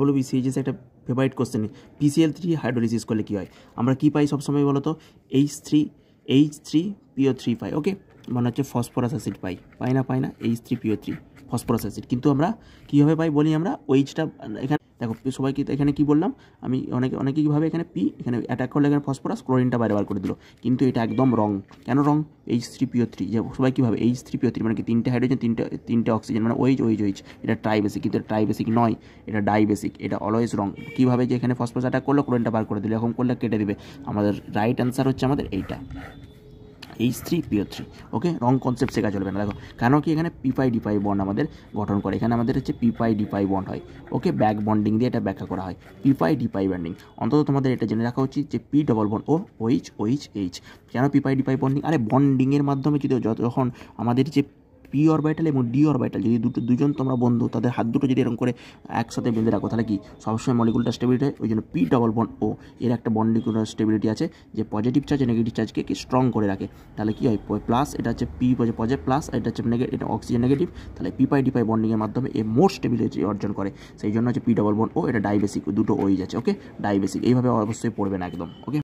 WBCHS একটা favourite question, PCl3 hydrolysis করলে কী হয়, আমরা কী পাই সবসময় বলো তো, H3PO3 পাই। ওকে, মানে হচ্ছে ফসফরাস অ্যাসিড পাই না H3PO3 ফসফরাস অ্যাসিড। কিন্তু আমরা কীভাবে পাই বলি, আমরা ওইচটা এখানে দেখো সবাইকে এখানে কি বললাম আমি, অনেকে কীভাবে এখানে এখানে অ্যাটাক করলে এখানে ফসফরাস ক্লোরিনটা বাইরে বার করে দিল, কিন্তু এটা একদম রং। কেন রং? H3PO3 যে সবাই কীভাবে H3PO3 মানে কি তিনটে হাইড্রোজেন তিনটে অক্সিজেন, মানে ওইচ, এটা ট্রাইবেসিক, কিন্তু এটা ট্রাইবেসিক নয়, এটা ডাইবেসিক, এটা অলওয়েজ রং। কীভাবে যে এখানে ফসফরাস অ্যাটাক করলো ক্লোরিনটা বার করে দিল, এরকম করলে কেটে দিবে। আমাদের রাইট অ্যান্সার হচ্ছে আমাদের এইটা H3PO3। ওকে, রং কনসেপ্ট শেখা চলবে না। দেখো কেন কি এখানে P5D5 বন্ড আমাদের গঠন করে, এখানে আমাদের হচ্ছে P5D5 বন্ড হয়। ওকে, ব্যাক বন্ডিং দিয়ে এটা ব্যাখ্যা করা হয় P5D5 বন্ডিং। অন্তত তোমাদের এটা জেনে রাখা উচিত যে P ডবল বন্ড ও OH কেন P5D5 বন্ডিং, আরে বন্ডিংয়ের মাধ্যমে যদি যখন আমাদের যে P অরবিটাল এবং D অরবিটাল যদি দুজন তোমরা বন্ধু, তাদের হাত দুটো যদি এরকম করে একসাথে বেঁধে রাখো, তাহলে কি সবসময় মলিকুলটা স্টেবিলিটি হয়। ওই জন্য P ডবল বন্ড ও এর একটা বন্ডিকুলার স্টেবিলিটি আছে, যে পজিটিভ চার্জ নেগেটিভ চার্জকে কি স্ট্রং করে রাখে। তাহলে কি হয়, প্লাস এটা হচ্ছে P পজিটিভ প্লাস, এটা হচ্ছে এটা অক্সিজেন নেগেটিভ, তাহলে P5D5 বন্ডিংয়ের মাধ্যমে এ মোর স্টেবিলিটি অর্জন করে। সেই জন্য হচ্ছে P ডবল বন্ড ও, এটা ডাইবেসিক, দুটো ওইজ আছে। ওকে, ডাইবেসিক, এইভাবে অবশ্যই পড়বে না একদম। ওকে।